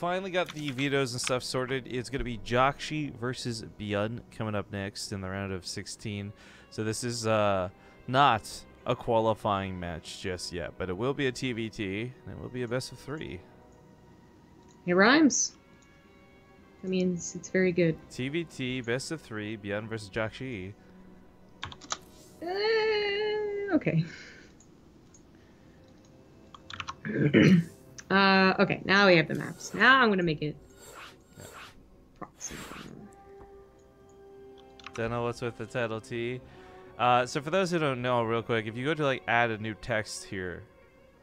finally got the vetoes and stuff sorted. It's going to be jjakji versus ByuN coming up next in the round of 16. So this is not a qualifying match just yet, but it will be a TvT, and it will be a best of 3. It rhymes. That means it's very good. TvT, best of 3, ByuN versus jjakji. Okay. Okay, now we have the maps. Now I'm gonna make it proxy. Don't know what's with the title T. So for those who don't know, real quick, if you go to like add a new text here,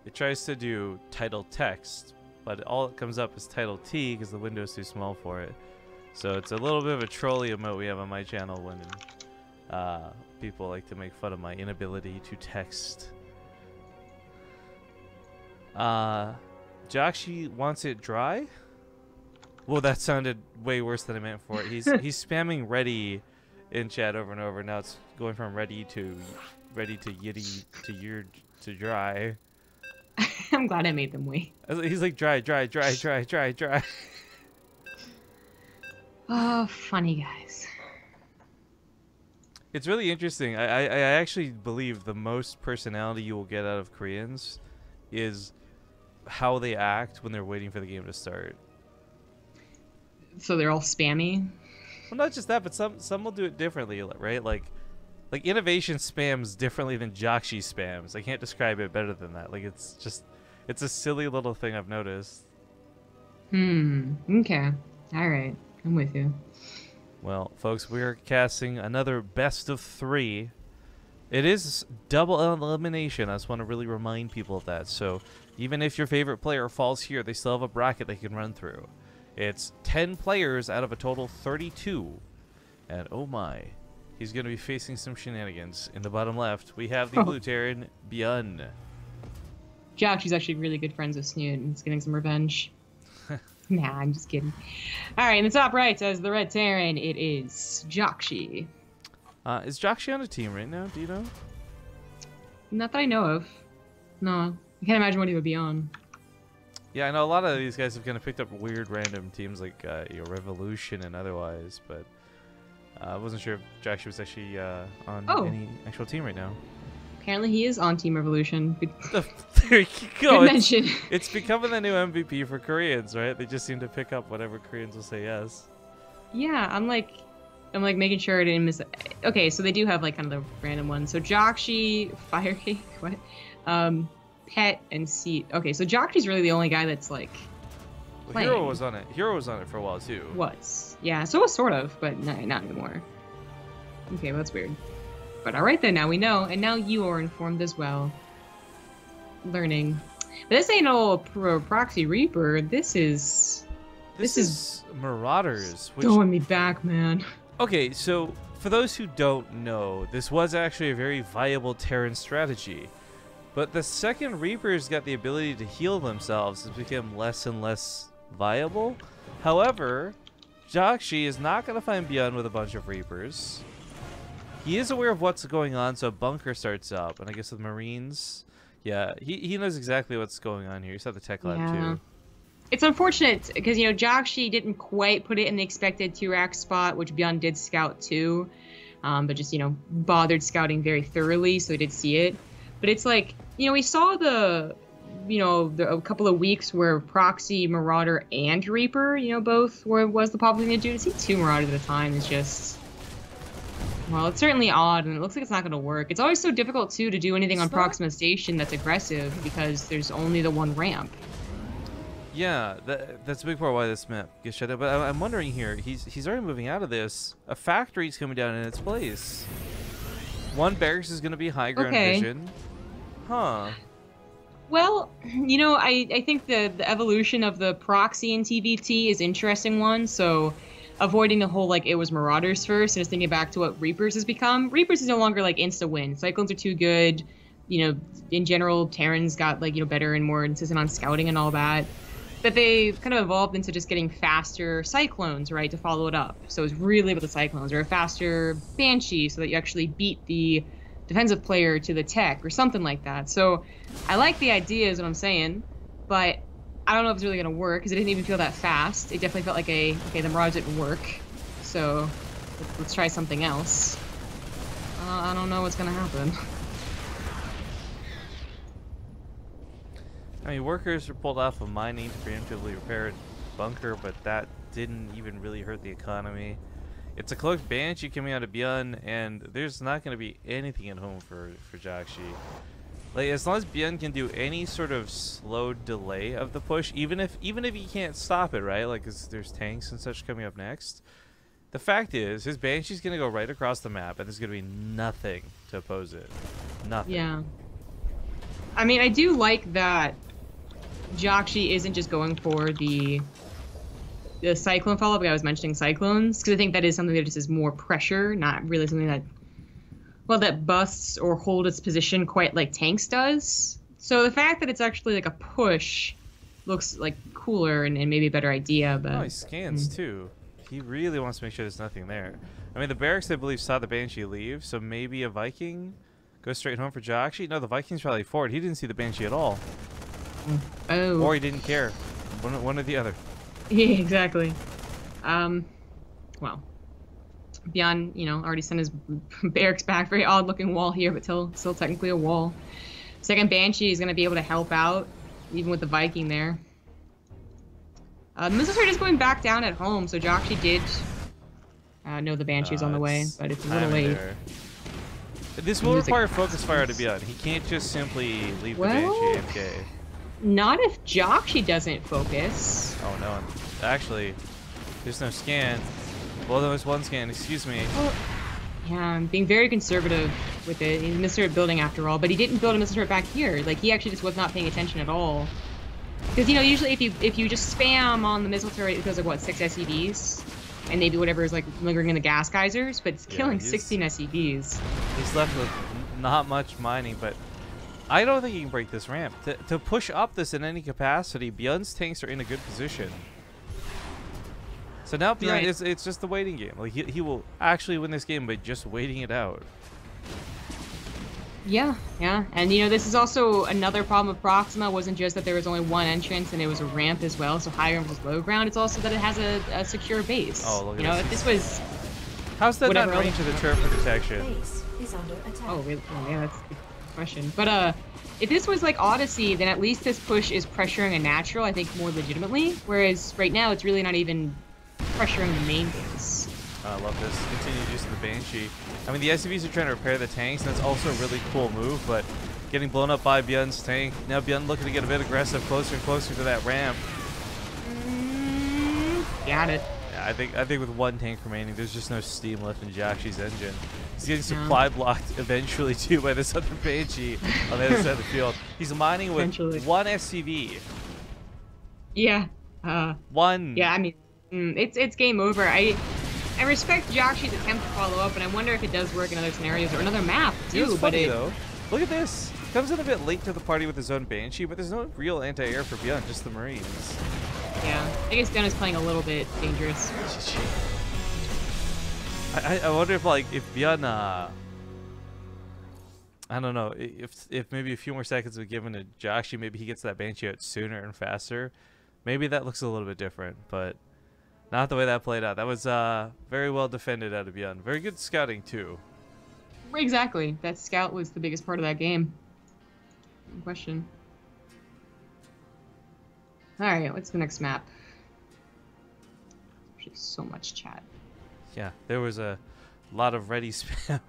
it tries to do title text, but all it comes up is title T because the window is too small for it. So it's a little bit of a trolly emote we have on my channel when people like to make fun of my inability to text. jjakji wants it dry? Well, that sounded way worse than I meant for it. He's spamming ready in chat over and over. Now it's going from ready to yitty to your to dry. I'm glad I made them wait. He's like dry. Oh, funny guys. It's really interesting. I actually believe the most personality you will get out of Koreans is how they act when they're waiting for the game to start. So they're all spammy? Well, not just that, but some will do it differently, right? Like innovation spams differently than jjakji spams. I can't describe it better than that. Like it's a silly little thing I've noticed. Okay. All right. I'm with you. Well, folks, we're casting another best of 3. It is double elimination. I just want to really remind people of that. So even if your favorite player falls here, they still have a bracket they can run through. It's 10 players out of a total 32. And oh my, he's going to be facing some shenanigans. In the bottom left, we have the blue Terran, ByuN. jjakji's actually really good friends with Snoot and he's getting some revenge. Nah, I'm just kidding. Alright, in the top right, as the red Terran, it is jjakji. Is jjakji on a team right now? Do you know? Not that I know of. No, I can't imagine what he would be on. Yeah, I know a lot of these guys have kind of picked up weird random teams like Revolution and otherwise, but I wasn't sure if jjakji was actually on any actual team right now. Apparently he is on Team Revolution. There you go. Good mention. It's becoming the new MVP for Koreans, right? They just seem to pick up whatever Koreans will say yes. Yeah, I'm like making sure I didn't miss it. Okay, so they do have like kind of the random ones. So jjakji, Firecake, what? Pet and Seat. Okay, so jjakji's really the only guy that's like playing. Hero was on it. Hero was on it for a while too. Was. Yeah, so was sort of, but no, not anymore. Okay, well, that's weird. But alright then, now we know, and now you are informed as well. Learning. But this ain't no proxy Reaper, this is Marauders. Which... throwing me back, man. Okay, so for those who don't know, this was actually a very viable Terran strategy. But the second Reapers got the ability to heal themselves, it's become less and less viable. However, jjakji is not going to find ByuN with a bunch of Reapers. He is aware of what's going on, so a bunker starts up. And I guess with Marines, yeah, he knows exactly what's going on here. He's at the tech lab too. It's unfortunate because, you know, jjakji didn't quite put it in the expected 2-rack spot, which ByuN did scout too. But just, you know, bothered scouting very thoroughly, so he did see it. But it's like, you know, we saw a couple of weeks where Proxy, Marauder, and Reaper, you know, both was the popular thing to do. To see 2 Marauders at a time is just, well, it's certainly odd, and it looks like it's not going to work. It's always so difficult, too, to do anything on Proxima Station that's aggressive because there's only the one ramp. Yeah, that's a big part of why this map gets shut down. But I'm wondering here, he's already moving out of this. A factory's coming down in its place. One barracks is going to be high ground vision. Huh. Well, you know, I think the evolution of the proxy in TvT is an interesting one, so avoiding the whole, like, it was Marauders first, and just thinking back to what Reapers has become. Reapers is no longer, like, insta-win. Cyclones are too good. You know, in general, Terrans got, like, you know, better and more insistent on scouting and all that. But they kind of evolved into just getting faster Cyclones, right, to follow it up. So it's really about the Cyclones, or a faster Banshee, so that you actually beat the defensive player to the tech, or something like that. So I like the idea, is what I'm saying, but I don't know if it's really gonna work because it didn't even feel that fast. It definitely felt like okay, the mirage didn't work, so let's try something else. I don't know what's gonna happen. I mean, workers were pulled off of mining to preemptively repair a bunker, but that didn't even really hurt the economy. It's a cloaked Banshee coming out of ByuN, and there's not going to be anything at home for jjakji. Like, as long as ByuN can do any sort of slow delay of the push, even if he can't stop it, right? Like, 'cause there's tanks and such coming up next. The fact is, his Banshee's going to go right across the map, and there's going to be nothing to oppose it. Nothing. Yeah. I mean, I do like that jjakji isn't just going for the cyclone follow-up. I was mentioning cyclones because I think that is something that just is more pressure, not really something that, well, that busts or hold its position quite like tanks does. So the fact that it's actually like a push looks like cooler and maybe a better idea. But he scans too. He really wants to make sure there's nothing there. I mean, the barracks, I believe, saw the Banshee leave, so maybe a Viking goes straight home for jjakji. No, the Viking's probably forward. He didn't see the Banshee at all. Oh. Or he didn't care. One or the other. Yeah, exactly. Well, ByuN, already sent his barracks back. Very odd-looking wall here, but still technically a wall. Second Banshee is going to be able to help out, even with the Viking there. The missile turret is going back down at home, so jjakji did know the Banshee's on the way, but it's a little late. This will require focus fire to ByuN. He can't just simply leave the Banshee AFK. Not if jjakji doesn't focus. Oh no, actually, there's no scan. Well, there was one scan, excuse me. Well, yeah, I'm being very conservative with it. He's a missile turret building after all, but he didn't build a missile turret back here. Like, he actually just was not paying attention at all. Because, usually if you just spam on the missile turret, it goes like, what, 6 SCVs? And maybe whatever is, like, lingering in the gas geysers, but it's killing 16 SCVs. He's left with not much mining, but I don't think he can break this ramp. To push up this in any capacity, ByuN's tanks are in a good position. So now ByuN, it's just the waiting game. Like, he will actually win this game by just waiting it out. Yeah. And, this is also another problem of Proxima. It wasn't just that there was only one entrance and it was a ramp as well, so high ground versus low ground. It's also that it has a secure base. Oh, look at this. If this was... How's that not range of the turret for protection? Oh, really? Oh, yeah, that's a good question. But, if this was like Odyssey, then at least this push is pressuring a natural, I think, more legitimately. Whereas right now, it's really not even pressuring the main base. I love this. Continue using the Banshee. I mean, the SCVs are trying to repair the tanks, and that's also a really cool move, but getting blown up by ByuN's tank. Now ByuN looking to get a bit aggressive, closer and closer to that ramp. Got it. Yeah, I think with one tank remaining, there's just no steam left in jjakji's engine. He's getting supply blocked eventually, too, by this other Banshee on the other side of the field. He's mining with one SCV. Yeah. One. Yeah, I mean, it's game over. I respect jjakji's attempt to follow up, and I wonder if it does work in other scenarios or another map too. Though. Look at this. Comes in a bit late to the party with his own Banshee, but there's no real anti-air for ByuN, just the Marines. Yeah, I guess ByuN is playing a little bit dangerous. I wonder if ByuN, I don't know, if maybe a few more seconds were given to jjakji, maybe he gets that Banshee out sooner and faster. Maybe that looks a little bit different, but not the way that played out. That was very well defended out of ByuN. Very good scouting, too. Exactly. That scout was the biggest part of that game. No question. Alright, what's the next map? There's so much chat. Yeah, there was a lot of ready spam.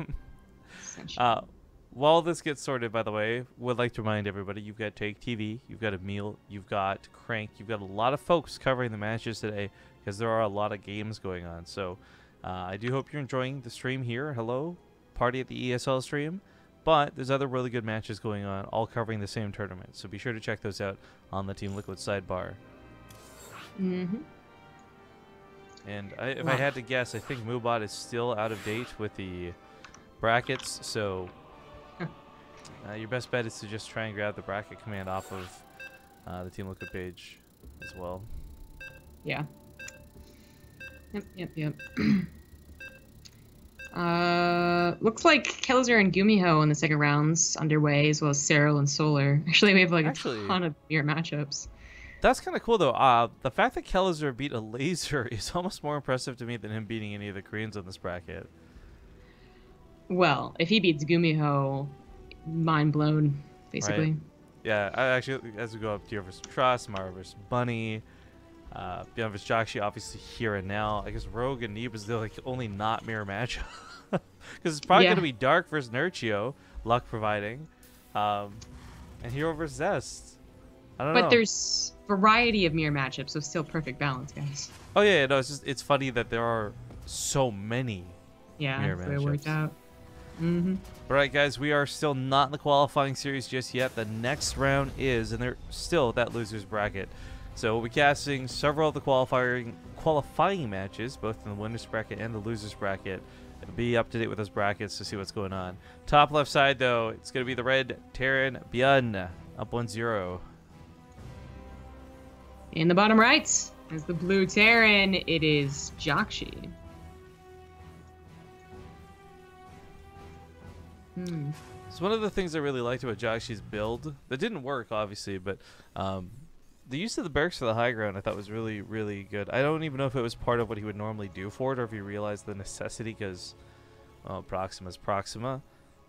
While this gets sorted, by the way, would like to remind everybody, you've got Take TV, you've got Emil, you've got Crank, you've got a lot of folks covering the matches today because there are a lot of games going on. So I do hope you're enjoying the stream here. Hello, party at the ESL stream. But there's other really good matches going on, all covering the same tournament. So be sure to check those out on the Team Liquid sidebar. Mm-hmm. And if I had to guess, I think Moobot is still out of date with the brackets. So your best bet is to just try and grab the bracket command off of the Team Liquid page as well. Yeah. Yep. Looks like Kelzer and Gumiho in the second rounds underway, as well as Cyril and Solar. Actually, we have like a ton of mirror matchups. That's kind of cool, though. The fact that Kellizer beat a laser is almost more impressive to me than him beating any of the Koreans on this bracket. Well, if he beats Gumiho, mind blown, basically. Right. Yeah, I actually, as we go up, Dio versus Trust, Mara versus Bunny, ByuN versus jjakji, obviously here and now. I guess Rogue and Neeb is the only not mirror matchup. Because it's probably going to be Dark versus Nurchio, luck providing, and Hero versus Zest. I don't know. But there's variety of mirror matchups, so still perfect balance, guys. Oh yeah, no, it's funny that there are so many mirror that's the way it matchups. worked out. All right, guys, we are still not in the qualifying series just yet. The next round is, and they're still that loser's bracket. So we'll be casting several of the qualifying matches, both in the winner's bracket and the loser's bracket. Be up to date with those brackets to see what's going on. Top left side, though, it's going to be the red Terran ByuN up 1-0. In the bottom right is the blue Terran. It is jjakji. So one of the things I really liked about jjakji's build, that didn't work, obviously, but the use of the barracks for the high ground I thought was really, really good. I don't even know if it was part of what he would normally do for it or if he realized the necessity because Proxima's Proxima.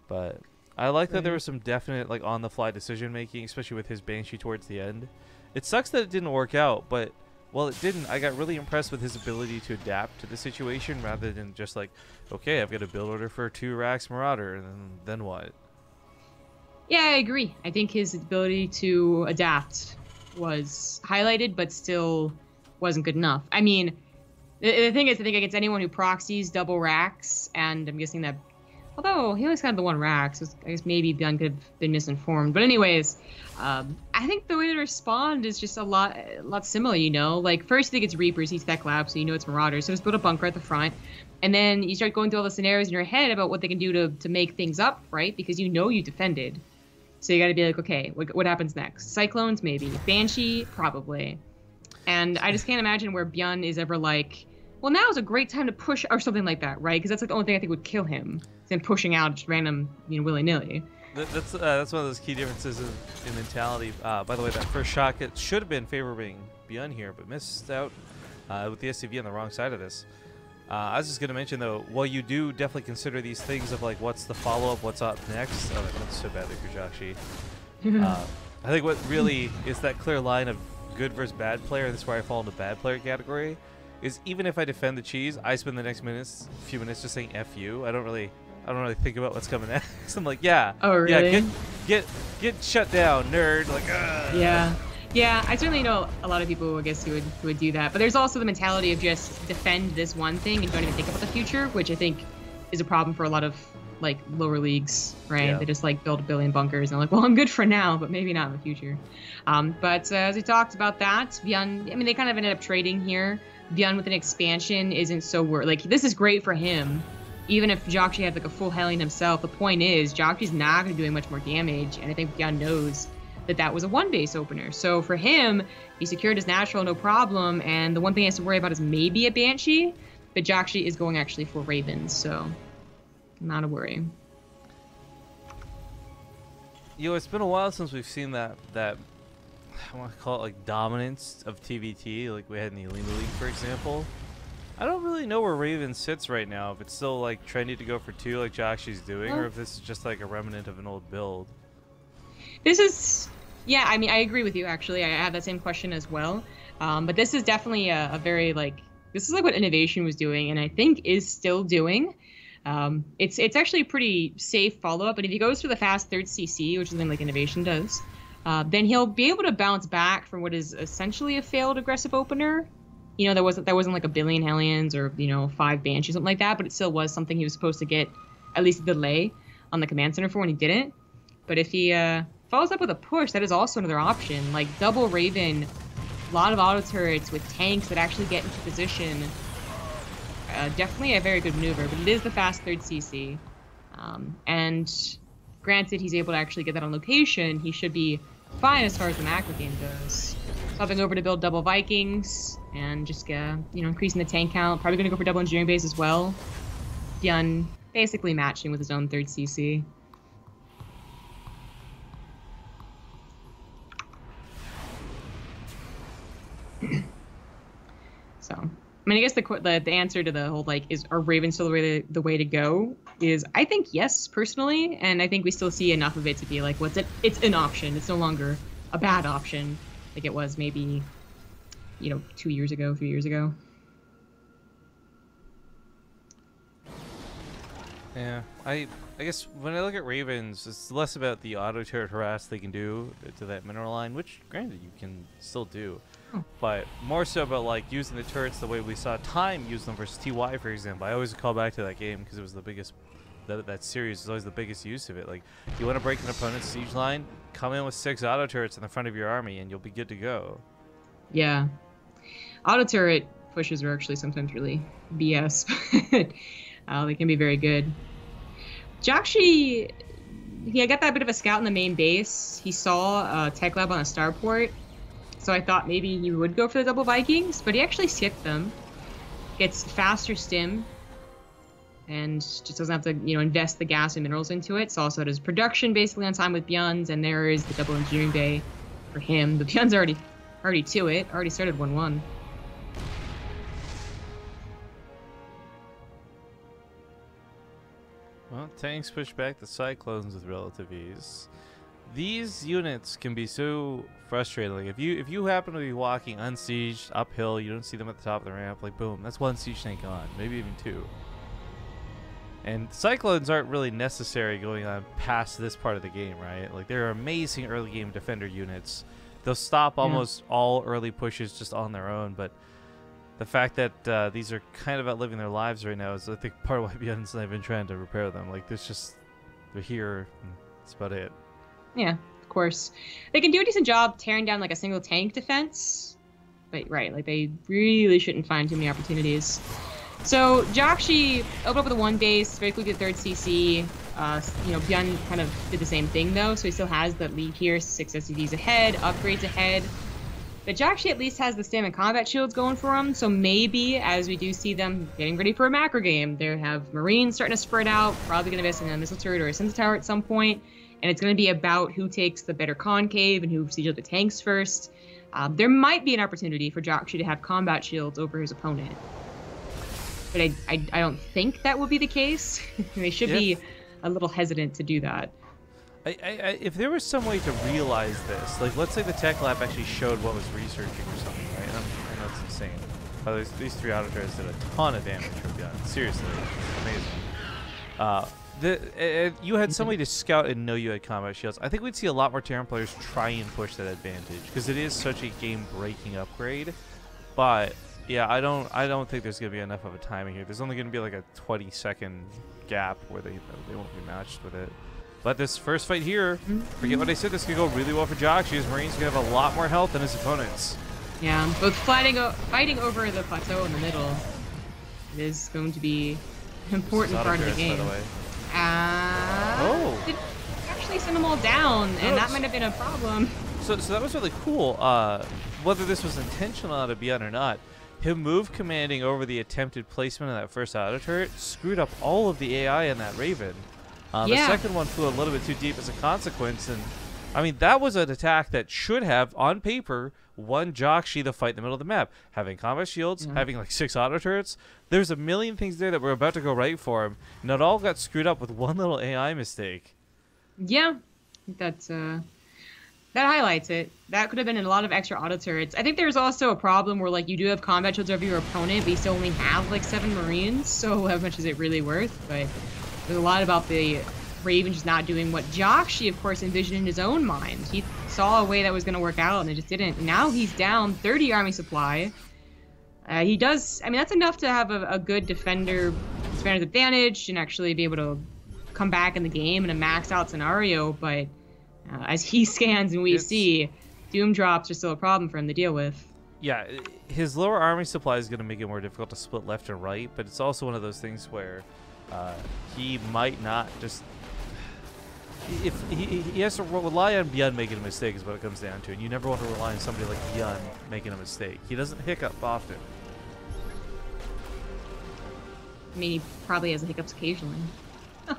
But I like that there was some definite on-the-fly decision-making, especially with his Banshee towards the end. It sucks that it didn't work out, but while it didn't, I got really impressed with his ability to adapt to the situation rather than just okay, I've got a build order for 2 Rax Marauder, and then what? Yeah, I agree. I think his ability to adapt was highlighted, but still wasn't good enough. I mean, the thing is, I think against anyone who proxies double Rax, and I'm guessing that, although he always had the 1 Rax, so I guess maybe ByuN could have been misinformed. But anyways, I think the way to respond is just a lot similar, you know? First you think it's Reapers, he's Tech Lab, so you know it's Marauders, so just build a bunker at the front. And then you start going through all the scenarios in your head about what they can do to make things up, right? Because you know you defended. So you got to be okay, what happens next? Cyclones, maybe. Banshee, probably. And I just can't imagine where ByuN is ever well, now is a great time to push, or something like that, right? Because that's the only thing I think would kill him, than pushing out just random, willy-nilly. That's one of those key differences in mentality. By the way, that first shot should have been favoring ByuN here, but missed out with the SCV on the wrong side of this. I was just going to mention, though, while you do definitely consider these things of what's the follow-up, what's up next. Oh, that's so badly for jjakji. I think what really is that clear line of good versus bad player, and this is where I fall into bad player category, is even if I defend the cheese, I spend the next few minutes just saying F you. I don't really think about what's coming next. I'm yeah. Oh, really? Yeah, get shut down, nerd. Ugh. Yeah, I certainly know a lot of people, I guess, who would do that. But there's also the mentality of just defend this one thing and don't even think about the future, which I think is a problem for a lot of lower leagues, right? Yeah. They just build a billion bunkers and well, I'm good for now, but maybe not in the future. But as we talked about that, ByuN, I mean, they kind of ended up trading here. ByuN with an expansion isn't so this is great for him. Even if jjakji had a full Hellion himself, the point is jjakji's not going to be doing much more damage, and I think ByuN knows that was a 1 base opener. So for him, he secured his natural, no problem, and the one thing he has to worry about is maybe a Banshee, but jjakji is going actually for Ravens, so not a worry. It's been a while since we've seen that I want to call it dominance of TvT, like we had in the Elite League, for example. I don't really know where Raven sits right now, if it's still trendy to go for 2 like jjakji's doing, or if this is just a remnant of an old build. This is, yeah, I mean, I agree with you, actually. I had that same question as well. But this is definitely a very, this is what Innovation was doing, and I think is still doing. It's actually a pretty safe follow-up, but if he goes for the fast 3rd CC, which is something Innovation does, then he'll be able to bounce back from what is essentially a failed aggressive opener. There wasn't a billion Hellions or, 5 Banshees, something like that, but it still was something he was supposed to get at least a delay on the command center for when he didn't. But if he follows up with a push, that is also another option. Double Raven, a lot of auto turrets with tanks that actually get into position. Definitely a very good maneuver, but it is the fast 3rd CC. And granted, he's able to actually get that on location. He should be fine as far as the macro game goes. Hopping over to build double Vikings and just increasing the tank count. Probably going to go for double engineering base as well. ByuN basically matching with his own 3rd CC. So, I mean, I guess the answer to the whole like are Ravens still the way to go is I think yes personally, and I think we still see enough of it to be like it's an option. It's no longer a bad option like it was maybe 2 years ago, 3 years ago. Yeah, I guess when I look at Ravens, it's less about the auto turret harass they can do to that mineral line, which granted you can still do, but more so about like using the turrets the way we saw Time use them versus TY, for example. I always call back to that game because it was the biggest. That series is always the biggest use of it. Like, you want to break an opponent's siege line, come in with 6 auto turrets in the front of your army, and you'll be good to go. Yeah, auto turret pushes are actually sometimes really BS. They can be very good. jjakji, he got that bit of a scout in the main base. He saw a tech lab on a starport, so I thought maybe he would go for the double Vikings, but he actually skipped them. Gets faster stim, and just doesn't have to, invest the gas and minerals into it. So also does production basically on time with ByuN's, and there is the double engineering bay for him. The ByuN's already to it. Already started 1-1. Well, tanks push back the cyclones with relative ease. These units can be so frustrating. Like if you happen to be walking unsieged uphill, you don't see them at the top of the ramp, like boom, that's 1 siege tank gone, maybe even 2. And cyclones aren't really necessary going on past this part of the game, right? Like they're amazing early game defender units. They'll stop almost all early pushes just on their own, but the fact that these are kind of outliving their lives right now is, I think, part of why ByuN's not been trying to repair them. Like, they're here, and that's about it. Yeah, of course. They can do a decent job tearing down, like, a single tank defense. But, right, like, they really shouldn't find too many opportunities. So, jjakji opened up with a 1 base, very quickly the 3rd CC. ByuN kind of did the same thing, though, so he still has the lead here, 6 SCVs ahead, upgrades ahead. But jjakji at least has the stam and combat shields going for him, so maybe as we do see them getting ready for a macro game, they have Marines starting to spread out, probably going to invest in a missile turret or a sensor tower at some point, and it's going to be about who takes the better concave and who sieges the tanks first. There might be an opportunity for jjakji to have combat shields over his opponent, but I don't think that will be the case. They should be a little hesitant to do that. If there was some way to realize this, like let's say the tech lab actually showed what was researching or something, right? I know it's insane. But these 3 auto turrets did a ton of damage from ByuN. Seriously, amazing. You had somebody to scout and know you had combat shields. I think we'd see a lot more Terran players try and push that advantage because it is such a game-breaking upgrade. But yeah, I don't think there's gonna be enough of a timing here. There's only gonna be like a 20-second gap where they won't be matched with it. But this first fight here, forget what I said, this could go really well for jjakji. His Marines could have a lot more health than his opponents. Yeah, both fighting over the plateau in the middle. It is going to be an important part of the game. By the way. Did actually send them all down, and that might have been a problem. So that was really cool. Whether this was intentional out of ByuN or not, him move commanding over the attempted placement of that first auto turret screwed up all of the AI in that Raven. The second one flew a little bit too deep as a consequence, and I mean that was an attack that should have, on paper, won jjakji the fight in the middle of the map. Having combat shields, having like 6 auto turrets, there's a million things there that were about to go right for him, and it all got screwed up with one little AI mistake. Yeah, that highlights it. That could have been a lot of extra auto turrets. I think there's also a problem where like you do have combat shields over your opponent, but you still only have like 7 Marines, so how much is it really worth? But there's a lot about the Raven just not doing what jjakji, of course, envisioned in his own mind. He saw a way that was going to work out, and it just didn't. Now he's down 30 army supply. He does, I mean, that's enough to have a good defender's advantage and actually be able to come back in the game in a maxed out scenario, but as he scans and we see, doom drops are still a problem for him to deal with. Yeah, his lower army supply is going to make it more difficult to split left and right, but it's also one of those things where he might not just... If he has to rely on ByuN making a mistake is what it comes down to, and you never want to rely on somebody like ByuN making a mistake. He doesn't hiccup often. I mean, he probably has hiccups occasionally.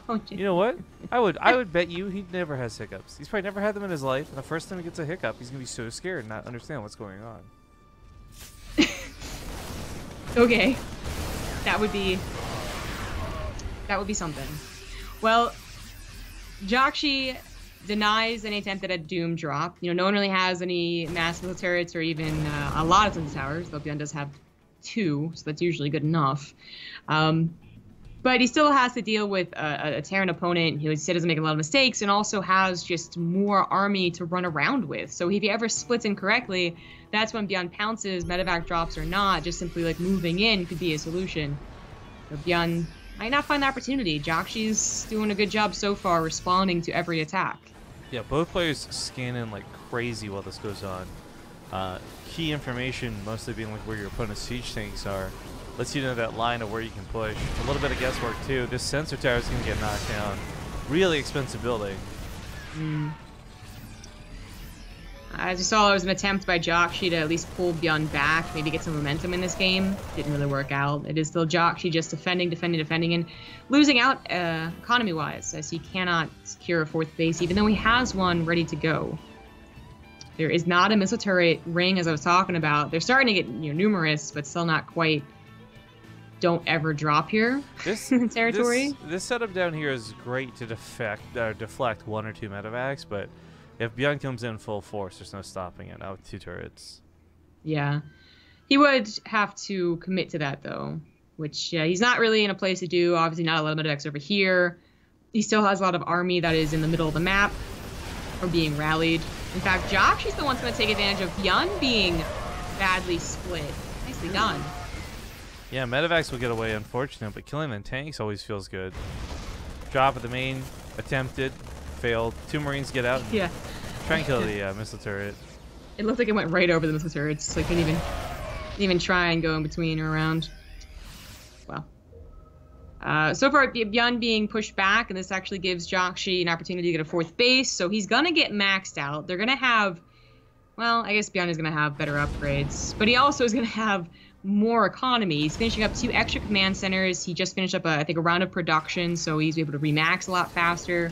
Oh, you know what? I would bet you he never has hiccups. He's probably never had them in his life, and the first time he gets a hiccup, he's gonna be so scared and not understand what's going on. Okay. That would be something. Well, jjakji denies any attempt at a Doom drop. You know, no one really has any mass missile turrets or even a lot of Sense Towers, though ByuN does have 2, so that's usually good enough. But he still has to deal with a Terran opponent who still doesn't make a lot of mistakes and also has just more army to run around with. So if he ever splits incorrectly, that's when ByuN pounces, medevac drops or not, just simply like moving in could be a solution. So ByuN might not find the opportunity. jjakji's doing a good job so far responding to every attack. Yeah, both players scanning like crazy while this goes on. Key information mostly being like where your opponent's siege tanks are. Lets you know that line of where you can push. A little bit of guesswork too. This sensor tower is going to get knocked down. Really expensive building. As you saw, there was an attempt by jjakji to at least pull ByuN back, maybe get some momentum in this game. Didn't really work out. It is still jjakji just defending, and losing out economy-wise, as he cannot secure a 4th base, even though he has one ready to go. There is not a missile turret ring, as I was talking about. They're starting to get numerous, but still not quite. Don't ever drop here. This territory. This setup down here is great to deflect 1 or 2 medevacs, but if ByuN comes in full force, there's no stopping it. Now with 2 turrets. Yeah, he would have to commit to that though, which he's not really in a place to do. Obviously, not a lot of medevacs over here. He still has a lot of army that is in the middle of the map or being rallied. In fact, jjakji's the one's going to take advantage of ByuN being badly split. Nicely done. Yeah, medevacs will get away, unfortunate, but killing the tanks always feels good. Drop at the main, attempted, failed. 2 Marines get out. Yeah. Try and kill the missile turret. It looked like it went right over the missile turrets. Like, didn't even try and go in between or around. Well. So far, ByuN being pushed back, and this actually gives jjakji an opportunity to get a 4th base, so he's going to get maxed out. They're going to have, well, I guess ByuN is going to have better upgrades, but he also is going to have more economy. He's finishing up 2 extra command centers. He just finished up, I think, a round of production, so he's able to remax a lot faster.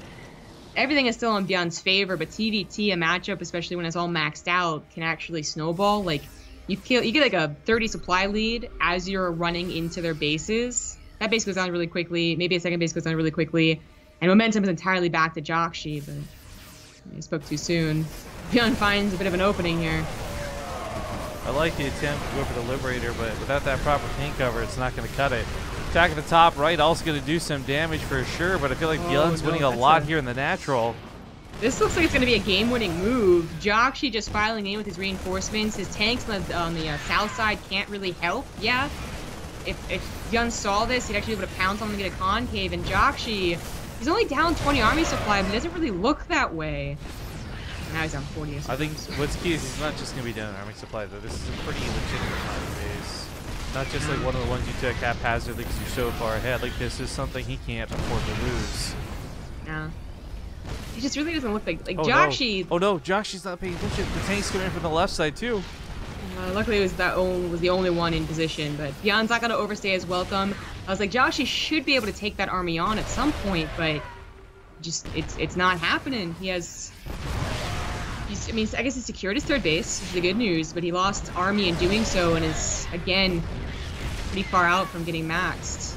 Everything is still in ByuN's favor, but TvT, a matchup, especially when it's all maxed out, can actually snowball. Like, you get like a 30 supply lead as you're running into their bases. That base goes down really quickly. Maybe a 2nd base goes down really quickly. And momentum is entirely back to jjakji, but I spoke too soon. ByuN finds a bit of an opening here. I like the attempt to go for the Liberator, but without that proper tank cover, it's not going to cut it. Attack at the top right, also going to do some damage for sure, but I feel like ByuN's winning a lot here in the natural. This looks like it's going to be a game-winning move. jjakji just filing in with his reinforcements. His tanks on the south side can't really help. Yeah, if ByuN saw this, he'd actually be able to pounce on him and get a concave, and jjakji, he's only down 20 army supply, but it doesn't really look that way. Now he's on 40 or something. I think what's key is he's not just going to be down army supply, though. This is a pretty legitimate army base. Not just like one of the ones you took haphazardly because you're so far ahead. Like, this is something he can't afford to lose. Yeah. He just really doesn't look like jjakji. No. Oh no, jjakji's not paying attention. The tank's coming in from the left side too. Luckily, it was the only one in position, but ByuN's not going to overstay his welcome. I was like, jjakji should be able to take that army on at some point, but just it's not happening. He has... I mean, I guess he secured his 3rd base, which is the good news, but he lost army in doing so and is, again, pretty far out from getting maxed.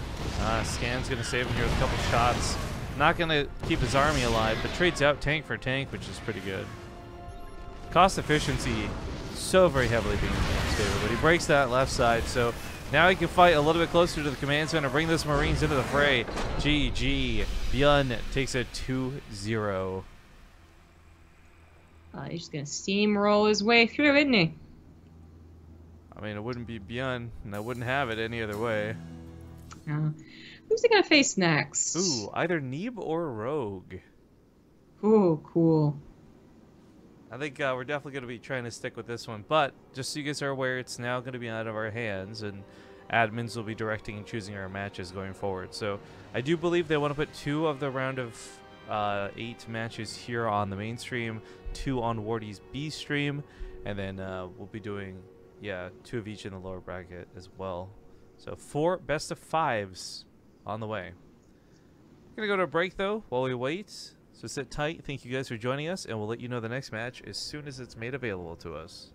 Scan's going to save him here with a couple shots. Not going to keep his army alive, but trades out tank for tank, which is pretty good. Cost efficiency so very heavily being in his favor, but he breaks that left side, so now he can fight a little bit closer to the command center, bring those Marines into the fray. GG. ByuN takes a 2-0. He's just going to steamroll his way through, isn't he? I mean, it wouldn't be ByuN, and I wouldn't have it any other way. Who's he going to face next? Ooh, either Neeb or Rogue. Ooh, cool. I think we're definitely going to be trying to stick with this one, but just so you guys are aware, it's now going to be out of our hands, and admins will be directing and choosing our matches going forward. So I do believe they want to put 2 of the round of 8 matches here on the main stream, 2 on Wardy's B stream, and then we'll be doing 2 of each in the lower bracket as well. So 4 best of 5s on the way. We're gonna go to a break though while we wait, so sit tight. Thank you guys for joining us, and we'll let you know the next match as soon as it's made available to us.